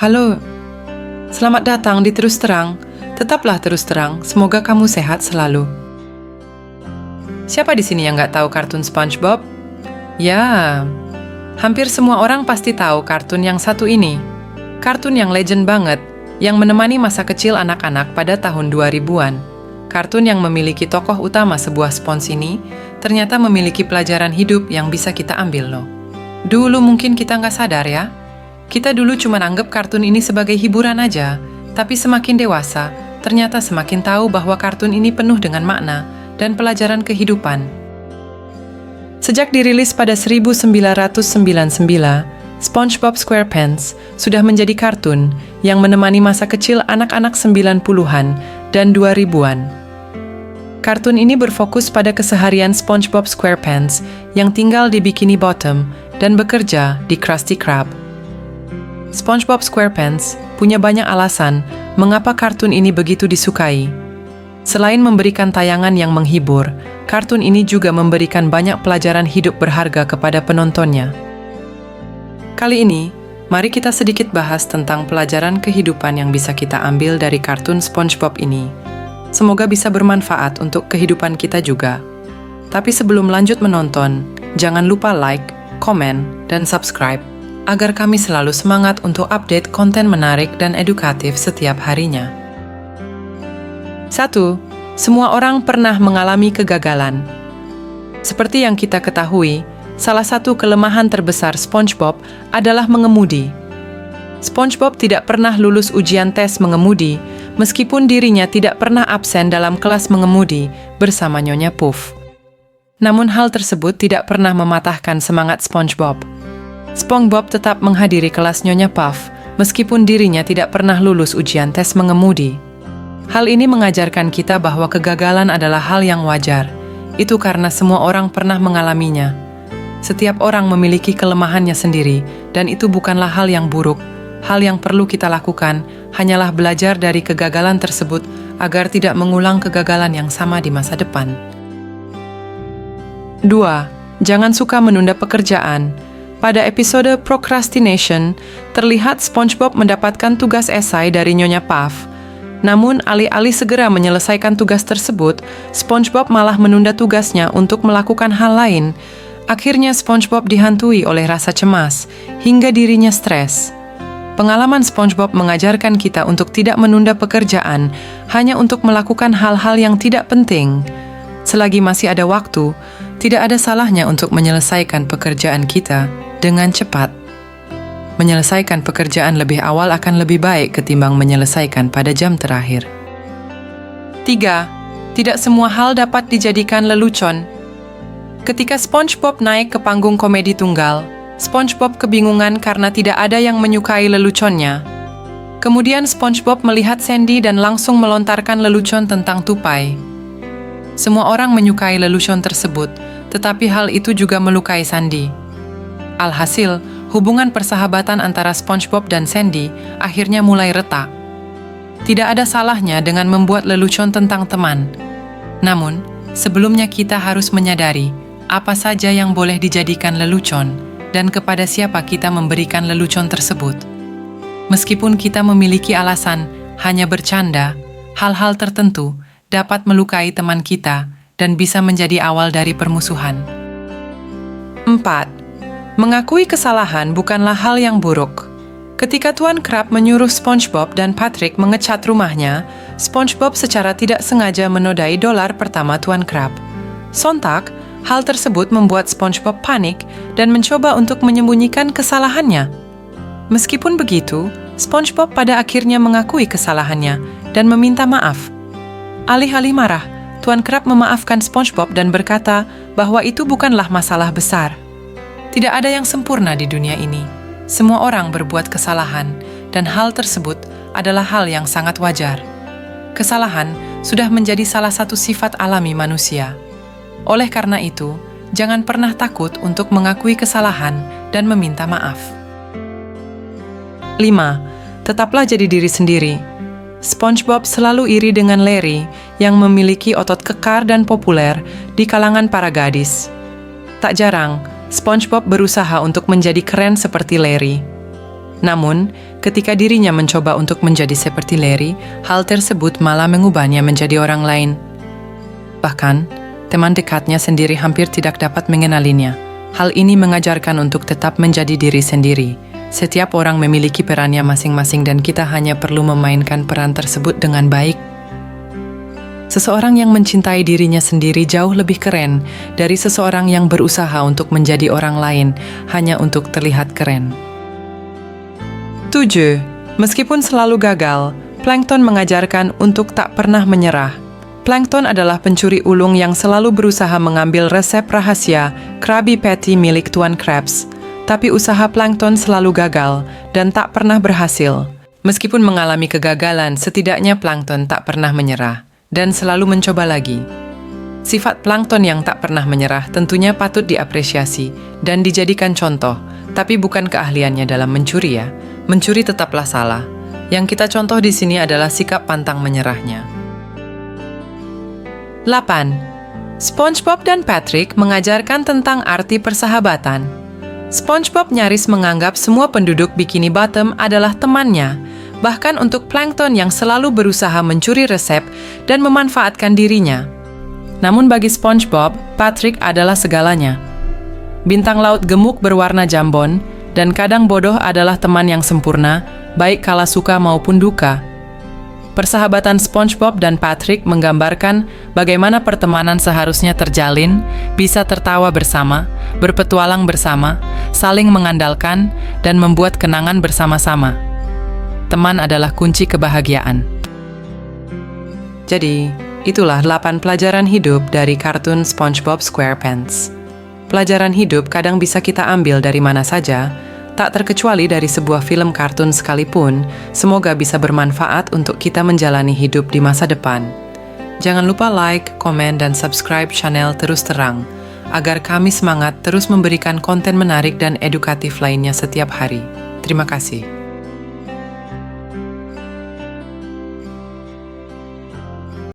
Halo, selamat datang di Terus Terang. Tetaplah terus terang, semoga kamu sehat selalu. Siapa di sini yang nggak tahu kartun SpongeBob? Ya, hampir semua orang pasti tahu kartun yang satu ini. Kartun yang legend banget, yang menemani masa kecil anak-anak pada tahun 2000-an. Kartun yang memiliki tokoh utama sebuah spons ini, ternyata memiliki pelajaran hidup yang bisa kita ambil loh. Dulu mungkin kita nggak sadar ya. Kita dulu cuma anggap kartun ini sebagai hiburan aja, tapi semakin dewasa, ternyata semakin tahu bahwa kartun ini penuh dengan makna dan pelajaran kehidupan. Sejak dirilis pada 1999, SpongeBob SquarePants sudah menjadi kartun yang menemani masa kecil anak-anak 90-an dan 2000-an. Kartun ini berfokus pada keseharian SpongeBob SquarePants yang tinggal di Bikini Bottom dan bekerja di Krusty Krab. SpongeBob SquarePants punya banyak alasan mengapa kartun ini begitu disukai. Selain memberikan tayangan yang menghibur, kartun ini juga memberikan banyak pelajaran hidup berharga kepada penontonnya. Kali ini, mari kita sedikit bahas tentang pelajaran kehidupan yang bisa kita ambil dari kartun SpongeBob ini. Semoga bisa bermanfaat untuk kehidupan kita juga. Tapi sebelum lanjut menonton, jangan lupa like, komen, dan subscribe agar kami selalu semangat untuk update konten menarik dan edukatif setiap harinya. 1. Semua orang pernah mengalami kegagalan. Seperti yang kita ketahui, salah satu kelemahan terbesar SpongeBob adalah mengemudi. SpongeBob tidak pernah lulus ujian tes mengemudi, meskipun dirinya tidak pernah absen dalam kelas mengemudi bersama Nyonya Puff. Namun hal tersebut tidak pernah mematahkan semangat SpongeBob. SpongeBob tetap menghadiri kelas Nyonya Puff, meskipun dirinya tidak pernah lulus ujian tes mengemudi. Hal ini mengajarkan kita bahwa kegagalan adalah hal yang wajar. Itu karena semua orang pernah mengalaminya. Setiap orang memiliki kelemahannya sendiri, dan itu bukanlah hal yang buruk. Hal yang perlu kita lakukan hanyalah belajar dari kegagalan tersebut agar tidak mengulang kegagalan yang sama di masa depan. 2. Jangan suka menunda pekerjaan. Pada episode Procrastination, terlihat SpongeBob mendapatkan tugas esai dari Nyonya Puff. Namun, alih-alih segera menyelesaikan tugas tersebut, SpongeBob malah menunda tugasnya untuk melakukan hal lain. Akhirnya SpongeBob dihantui oleh rasa cemas, hingga dirinya stres. Pengalaman SpongeBob mengajarkan kita untuk tidak menunda pekerjaan hanya untuk melakukan hal-hal yang tidak penting. Selagi masih ada waktu, tidak ada salahnya untuk menyelesaikan pekerjaan kita dengan cepat. Menyelesaikan pekerjaan lebih awal akan lebih baik ketimbang menyelesaikan pada jam terakhir. 3. Tidak semua hal dapat dijadikan lelucon. Ketika SpongeBob naik ke panggung komedi tunggal, SpongeBob kebingungan karena tidak ada yang menyukai leluconnya. Kemudian SpongeBob melihat Sandy dan langsung melontarkan lelucon tentang tupai. Semua orang menyukai lelucon tersebut, tetapi hal itu juga melukai Sandy. Alhasil, hubungan persahabatan antara SpongeBob dan Sandy akhirnya mulai retak. Tidak ada salahnya dengan membuat lelucon tentang teman. Namun, sebelumnya kita harus menyadari apa saja yang boleh dijadikan lelucon dan kepada siapa kita memberikan lelucon tersebut. Meskipun kita memiliki alasan hanya bercanda, hal-hal tertentu dapat melukai teman kita dan bisa menjadi awal dari permusuhan. 4. Mengakui kesalahan bukanlah hal yang buruk. Ketika Tuan Krab menyuruh SpongeBob dan Patrick mengecat rumahnya, SpongeBob secara tidak sengaja menodai dolar pertama Tuan Krab. Sontak, hal tersebut membuat SpongeBob panik dan mencoba untuk menyembunyikan kesalahannya. Meskipun begitu, SpongeBob pada akhirnya mengakui kesalahannya dan meminta maaf. Alih-alih marah, Tuan Krab memaafkan SpongeBob dan berkata bahwa itu bukanlah masalah besar. Tidak ada yang sempurna di dunia ini. Semua orang berbuat kesalahan, dan hal tersebut adalah hal yang sangat wajar. Kesalahan sudah menjadi salah satu sifat alami manusia. Oleh karena itu, jangan pernah takut untuk mengakui kesalahan dan meminta maaf. 5. Tetaplah jadi diri sendiri. SpongeBob selalu iri dengan Larry yang memiliki otot kekar dan populer di kalangan para gadis. Tak jarang, SpongeBob berusaha untuk menjadi keren seperti Larry. Namun, Ketika dirinya mencoba untuk menjadi seperti Larry, hal tersebut malah mengubahnya menjadi orang lain. Bahkan, teman dekatnya sendiri hampir tidak dapat mengenalinya. Hal ini mengajarkan untuk tetap menjadi diri sendiri. Setiap orang memiliki perannya masing-masing dan kita hanya perlu memainkan peran tersebut dengan baik. Seseorang yang mencintai dirinya sendiri jauh lebih keren dari seseorang yang berusaha untuk menjadi orang lain hanya untuk terlihat keren. 7. Meskipun selalu gagal, Plankton mengajarkan untuk tak pernah menyerah. Plankton adalah pencuri ulung yang selalu berusaha mengambil resep rahasia Krabby Patty milik Tuan Krabs. Tapi usaha Plankton selalu gagal dan tak pernah berhasil. Meskipun mengalami kegagalan, setidaknya Plankton tak pernah menyerah dan selalu mencoba lagi. Sifat Plankton yang tak pernah menyerah tentunya patut diapresiasi dan dijadikan contoh, tapi bukan keahliannya dalam mencuri ya. Mencuri tetaplah salah. Yang kita contoh di sini adalah sikap pantang menyerahnya. 8. SpongeBob dan Patrick mengajarkan tentang arti persahabatan. SpongeBob nyaris menganggap semua penduduk Bikini Bottom adalah temannya, bahkan untuk Plankton yang selalu berusaha mencuri resep dan memanfaatkan dirinya. Namun bagi SpongeBob, Patrick adalah segalanya. Bintang laut gemuk berwarna jambon, dan kadang bodoh adalah teman yang sempurna, baik kala suka maupun duka. Persahabatan SpongeBob dan Patrick menggambarkan bagaimana pertemanan seharusnya terjalin, bisa tertawa bersama, berpetualang bersama, saling mengandalkan, dan membuat kenangan bersama-sama. Teman adalah kunci kebahagiaan. Jadi, itulah 8 pelajaran hidup dari kartun SpongeBob SquarePants. Pelajaran hidup kadang bisa kita ambil dari mana saja, tak terkecuali dari sebuah film kartun sekalipun. Semoga bisa bermanfaat untuk kita menjalani hidup di masa depan. Jangan lupa like, komen, dan subscribe channel Terus Terang, agar kami semangat terus memberikan konten menarik dan edukatif lainnya setiap hari. Terima kasih.